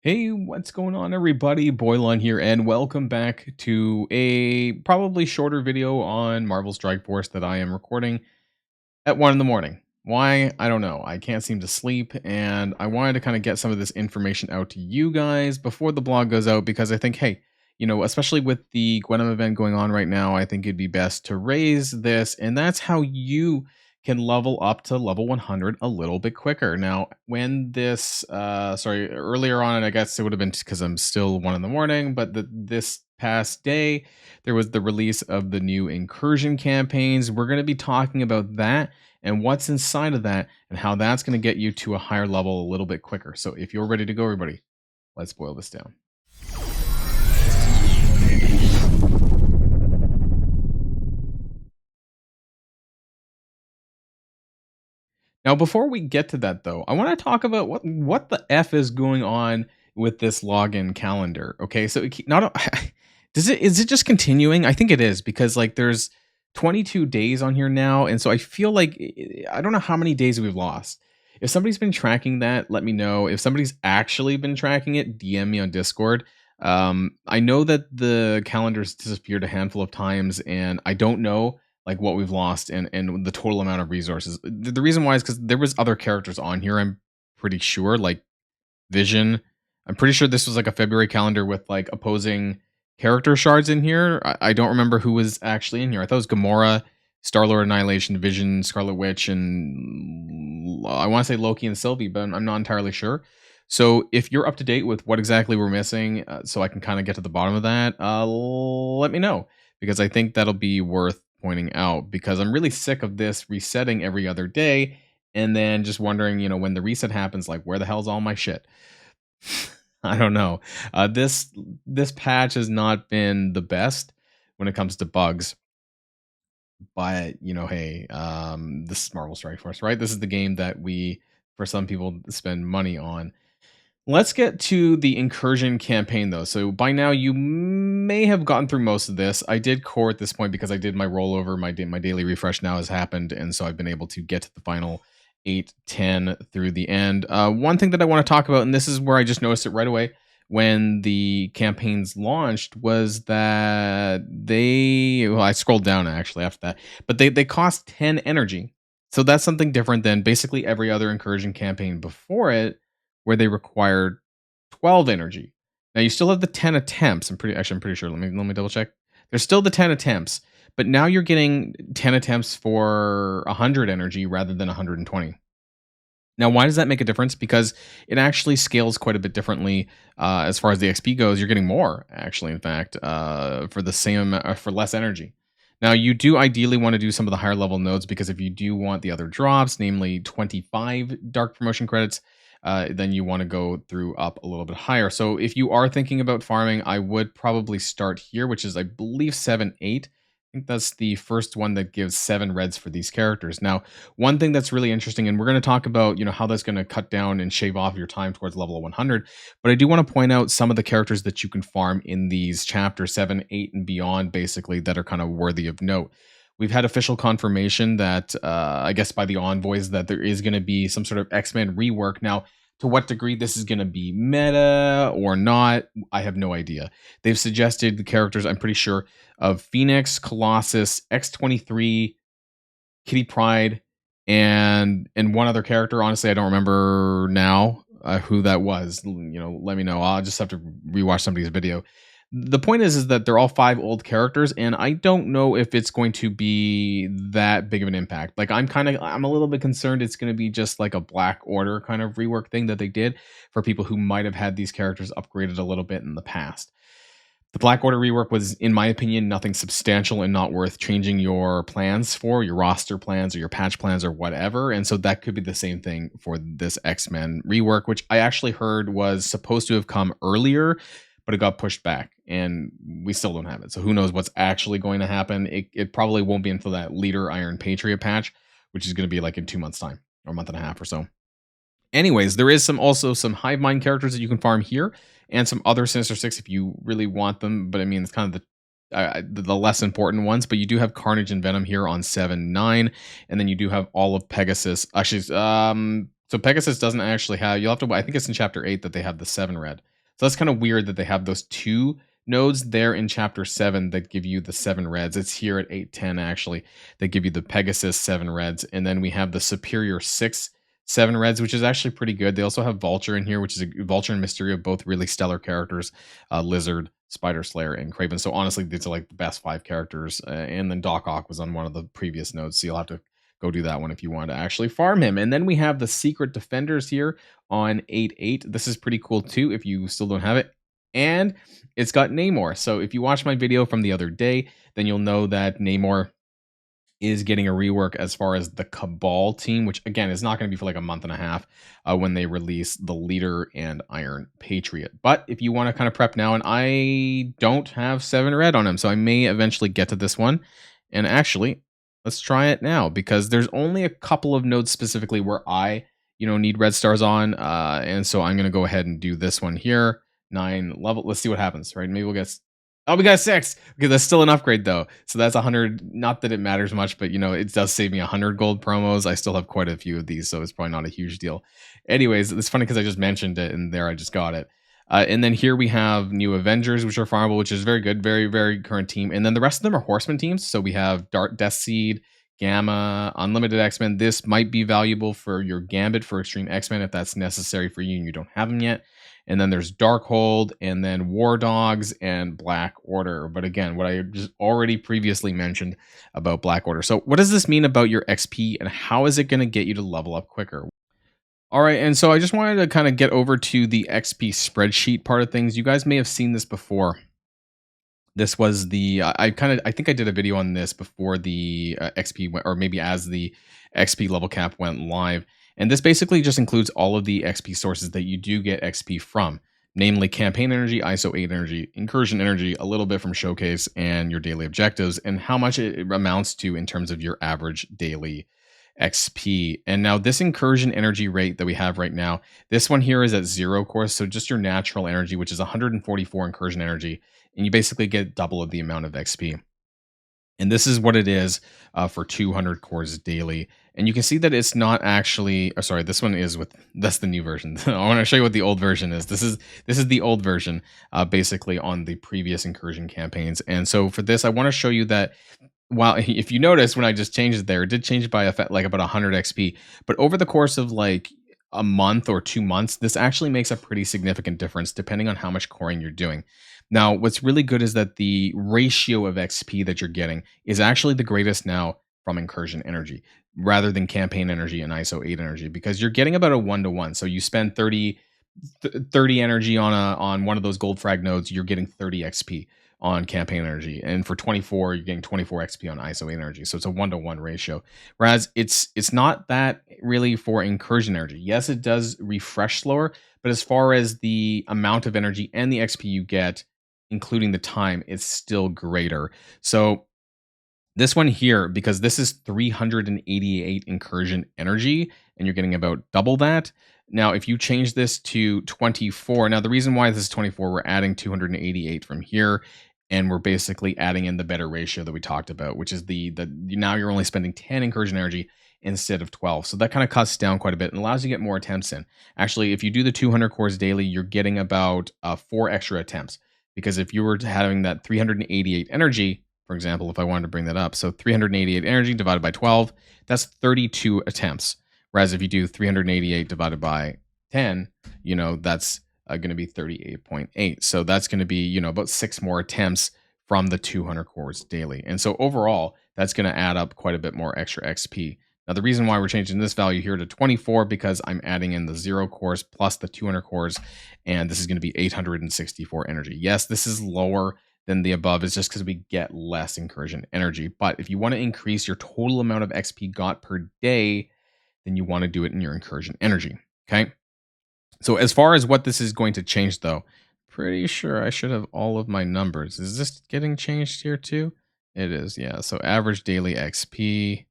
Hey, what's going on, everybody? Boilon here, and welcome back to a probably shorter video on Marvel Strike Force that I am recording at 1 in the morning. Why? I don't know. I can't seem to sleep, and I wanted to kind of get some of this information out to you guys before the blog goes out because I think, hey, especially with the Gwenum event going on right now, I think it'd be best to raise this, and that's how you can level up to level 100 a little bit quicker. Now, when this, earlier on, I guess it would have been because I'm still 1 in the morning, but this past day, there was the release of the new Incursion campaigns. We're going to be talking about that and what's inside of that and how that's going to get you to a higher level a little bit quicker. So if you're ready to go, everybody, let's boil this down. Now, before we get to that, though, I want to talk about what the f is going on with this login calendar. Okay, so not is it just continuing? I think it is because like there's 22 days on here now, and so I feel like I don't know how many days we've lost. If somebody's been tracking that, let me know. If somebody's actually been tracking it, DM me on Discord. I know that the calendar's disappeared a handful of times, and I don't know like what we've lost and the total amount of resources. The reason why is because there was other characters on here. I'm pretty sure, like Vision. I'm pretty sure this was like a February calendar with like opposing character shards in here. I don't remember who was actually in here. I thought it was Gamora, Star Lord, Annihilation, Vision, Scarlet Witch, and I want to say Loki and Sylvie, but I'm not entirely sure. So if you're up to date with what exactly we're missing, so I can kind of get to the bottom of that, let me know because I think that'll be worth pointing out because I'm really sick of this resetting every other day and then just wondering, when the reset happens, like where the hell's all my shit? I don't know. This patch has not been the best when it comes to bugs, but hey, this is Marvel Strike Force, right? This is the game that we, for some people, spend money on. Let's get to the Incursion campaign, though. So by now, you may have gotten through most of this. I did core at this point because I did my rollover. My daily refresh now has happened, and so I've been able to get to the final 8, 10 through the end. One thing that I want to talk about, and this is where I just noticed it right away when the campaigns launched, was that I scrolled down actually after that, but they cost 10 energy. So that's something different than basically every other Incursion campaign before it, where they required 12 energy. Now you still have the 10 attempts. I'm pretty sure. Let me double check. There's still the 10 attempts, but now you're getting 10 attempts for 100 energy rather than 120. Now, why does that make a difference? Because it actually scales quite a bit differently as far as the XP goes. You're getting more, actually, in fact, for the same for less energy. Now, you do ideally want to do some of the higher level nodes because if you do want the other drops, namely 25 dark promotion credits, then you want to go through up a little bit higher. So if you are thinking about farming, I would probably start here, which is, I believe, 7, 8. I think that's the first one that gives 7 reds for these characters. Now, one thing that's really interesting, and we're going to talk about, how that's going to cut down and shave off your time towards level 100. But I do want to point out some of the characters that you can farm in these chapters 7, 8, and beyond, basically, that are kind of worthy of note. We've had official confirmation that, I guess by the envoys, that there is going to be some sort of X-Men rework. Now, to what degree this is going to be meta or not, I have no idea. They've suggested the characters, I'm pretty sure, of Phoenix, Colossus, X-23, Kitty Pryde, and one other character. Honestly, I don't remember now who that was. Let me know. I'll just have to rewatch somebody's video. The point is that they're all 5 old characters, and I don't know if it's going to be that big of an impact. Like I'm a little bit concerned it's going to be just like a Black Order kind of rework thing that they did for people who might have had these characters upgraded a little bit in the past. The Black Order rework was, in my opinion, nothing substantial and not worth changing your plans for, your roster plans or your patch plans or whatever. And so that could be the same thing for this X-Men rework, which I actually heard was supposed to have come earlier, but it got pushed back and we still don't have it. So who knows what's actually going to happen. It probably won't be until that Leader Iron Patriot patch, which is going to be like in 2 months time or a month and a half or so. Anyways, there is also some Hive Mind characters that you can farm here and some other Sinister Six if you really want them. But I mean, it's kind of the less important ones, but you do have Carnage and Venom here on 7, 9, and then you do have all of Pegasus. Actually, so Pegasus doesn't actually have, you'll have to, I think it's in chapter 8 that they have the 7 red. So that's kind of weird that they have those two nodes there in chapter 7 that give you the 7 reds. It's here at 810 actually that give you the Pegasus 7 reds, and then we have the Superior 6 7 reds, which is actually pretty good. They also have Vulture in here, which is Vulture and Mysterio, both really stellar characters. Lizard, Spider Slayer, and Craven. So honestly, these are like the best 5 characters. And then Doc Ock was on one of the previous nodes, so you'll have to go do that one if you want to actually farm him. And then we have the Secret Defenders here on 8-8. This is pretty cool too if you still don't have it. And it's got Namor. So if you watch my video from the other day, then you'll know that Namor is getting a rework as far as the Cabal team, which again is not going to be for like a month and a half when they release the Leader and Iron Patriot. But if you want to kind of prep now, and I don't have 7 red on him, so I may eventually get to this one. And actually, let's try it now because there's only a couple of nodes specifically where I, need red stars on. And so I'm going to go ahead and do this one here. 9 level. Let's see what happens, right? Maybe we'll get. Oh, we got 6. Okay, that's still an upgrade though. So that's 100. Not that it matters much, but it does save me 100 gold promos. I still have quite a few of these, so it's probably not a huge deal. Anyways, it's funny because I just mentioned it, and there I just got it. And then here we have new Avengers, which are farmable, which is very good, very very current team. And then the rest of them are Horseman teams. So we have Death Seed, Gamma, Unlimited X-Men. This might be valuable for your Gambit for Extreme X-Men if that's necessary for you and you don't have them yet. And then there's Darkhold, and then War Dogs and Black Order. But again, what I just already previously mentioned about Black Order. So what does this mean about your XP, and how is it going to get you to level up quicker? All right, and so I just wanted to kind of get over to the XP spreadsheet part of things. You guys may have seen this before. This was the I think I did a video on this before the XP went, or maybe as the XP level cap went live. And this basically just includes all of the XP sources that you do get XP from, namely Campaign Energy, ISO 8 Energy, Incursion Energy, a little bit from Showcase, and your daily objectives, and how much it amounts to in terms of your average daily XP. And now this Incursion Energy rate that we have right now, this one here is at 0 course, so just your natural energy, which is 144 Incursion Energy, and you basically get double of the amount of XP. And this is what it is for 200 cores daily. And you can see that it's not actually, sorry, this one is that's the new version. I want to show you what the old version is. This is the old version, basically on the previous Incursion campaigns. And so for this, I want to show you that while if you notice when I just changed it there, it did change by like about 100 XP. But over the course of like a month or 2 months, this actually makes a pretty significant difference depending on how much coring you're doing. Now, what's really good is that the ratio of XP that you're getting is actually the greatest now from Incursion Energy rather than Campaign Energy and ISO 8 Energy, because you're getting about a 1-to-1. So you spend 30 energy on one of those gold frag nodes, you're getting 30 XP on Campaign Energy, and for 24 you're getting 24 XP on ISO 8 Energy. So it's a 1-to-1 ratio, whereas it's not that really for Incursion Energy. Yes, it does refresh slower, but as far as the amount of energy and the XP you get, including the time, it's still greater. So this one here, because this is 388 Incursion Energy and you're getting about double that. Now, if you change this to 24, now the reason why this is 24, we're adding 288 from here, and we're basically adding in the better ratio that we talked about, which is the now you're only spending 10 Incursion Energy instead of 12. So that kind of cuts down quite a bit and allows you to get more attempts in. Actually, if you do the 200 cores daily, you're getting about 4 extra attempts, because if you were having that 388 energy, for example, if I wanted to bring that up, so 388 energy divided by 12, that's 32 attempts. Whereas if you do 388 divided by 10, that's going to be 38.8. So that's going to be, about 6 more attempts from the 200 cores daily. And so overall, that's going to add up quite a bit more extra XP. Now, the reason why we're changing this value here to 24, because I'm adding in the 0 cores plus the 200 cores, and this is going to be 864 energy. Yes, this is lower than the above. It's just because we get less Incursion Energy. But if you want to increase your total amount of XP got per day, then you want to do it in your Incursion Energy. Okay. So as far as what this is going to change, though, pretty sure I should have all of my numbers. Is this getting changed here too? It is. Yeah. So average daily XP,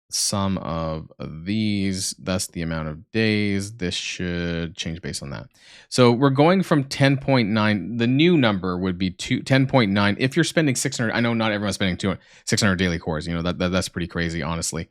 sum of these, that's the amount of days. This should change based on that. So we're going from 10.9. The new number would be 10.9 if you're spending 600. I know not everyone's spending 600 daily cores. That's pretty crazy, honestly.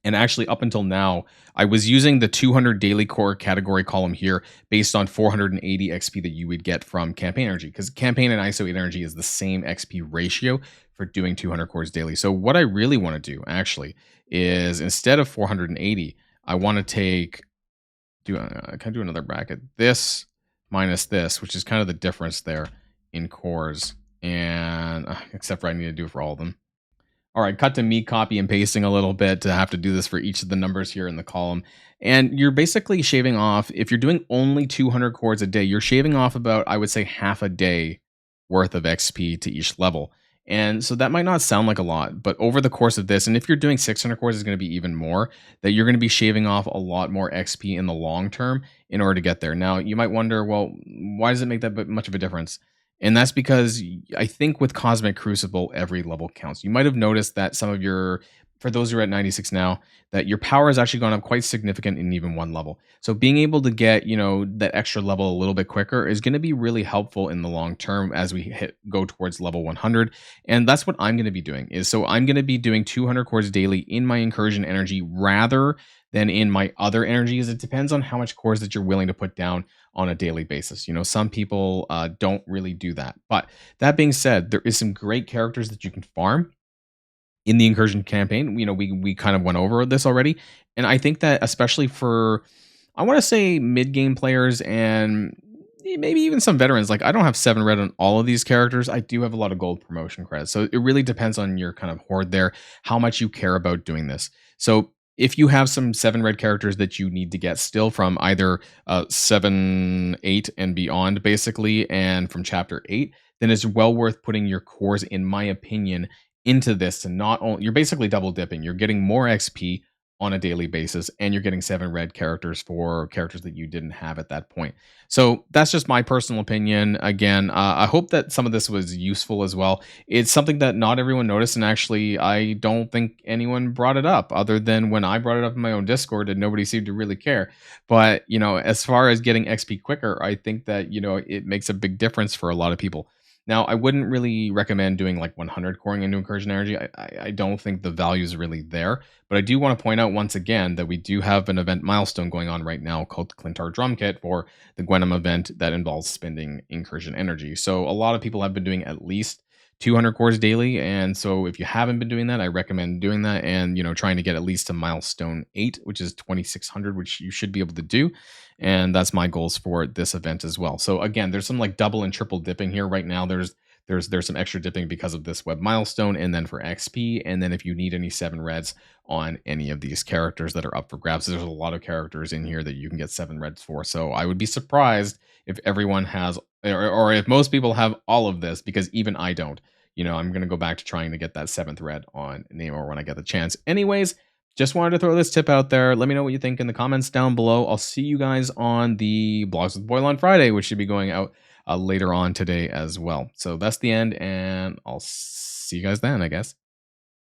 And actually, up until now, I was using the 200 daily core category column here based on 480 XP that you would get from campaign energy, because campaign and ISO energy is the same XP ratio for doing 200 cores daily. So what I really want to do actually is, instead of 480, I want to can I do another bracket? This minus this, which is kind of the difference there in cores, and except for I need to do it for all of them. All right, cut to me copy and pasting a little bit to have to do this for each of the numbers here in the column. And you're basically shaving off, if you're doing only 200 cores a day, you're shaving off about, I would say, half a day worth of XP to each level. And so that might not sound like a lot, but over the course of this, and if you're doing 600 cores, it's going to be even more, that you're going to be shaving off a lot more XP in the long term in order to get there. Now, you might wonder, well, why does it make that much of a difference? And that's because I think with Cosmic Crucible, every level counts. You might have noticed that some of your, for those who are at 96 now, that your power has actually gone up quite significant in even one level. So being able to get, that extra level a little bit quicker is going to be really helpful in the long term as we go towards level 100. And that's what I'm going to be doing so I'm going to be doing 200 cores daily in my Incursion energy rather than in my other energies. It depends on how much cores that you're willing to put down on a daily basis. Some people don't really do that. But that being said, there is some great characters that you can farm in the Incursion campaign. We kind of went over this already. And I think that especially for, I want to say, mid-game players and maybe even some veterans, like I don't have 7 red on all of these characters. I do have a lot of gold promotion credits. So it really depends on your kind of horde there, how much you care about doing this. So if you have some 7 red characters that you need to get still from either 7, 8 and beyond, basically, and from chapter 8, then it's well worth putting your cores, in my opinion, into this to not only, you're basically double dipping. You're getting more XP on a daily basis, and you're getting 7 red characters for characters that you didn't have at that point. So that's just my personal opinion. Again, I hope that some of this was useful as well. It's something that not everyone noticed, and actually I don't think anyone brought it up other than when I brought it up in my own Discord, and nobody seemed to really care. But as far as getting XP quicker, I think that it makes a big difference for a lot of people. Now, I wouldn't really recommend doing like 100 coring into Incursion energy. I don't think the value is really there. But I do want to point out once again that we do have an event milestone going on right now called Clintar Drum Kit for the Gwenum event that involves spending Incursion energy. So a lot of people have been doing at least 200 cores daily. And so if you haven't been doing that, I recommend doing that and, trying to get at least to milestone 8, which is 2600, which you should be able to do. And that's my goals for this event as well. So again, there's some like double and triple dipping here right now. There's some extra dipping because of this web milestone, and then for XP, and then if you need any 7 reds on any of these characters that are up for grabs. There's a lot of characters in here that you can get 7 reds for. So I would be surprised if everyone has, or if most people have all of this, because even I don't. I'm going to go back to trying to get that 7th red on Namor when I get the chance. Anyways, just wanted to throw this tip out there. Let me know what you think in the comments down below. I'll see you guys on the Blogs with Boilon Friday, which should be going out later on today as well. So that's the end, and I'll see you guys then, I guess.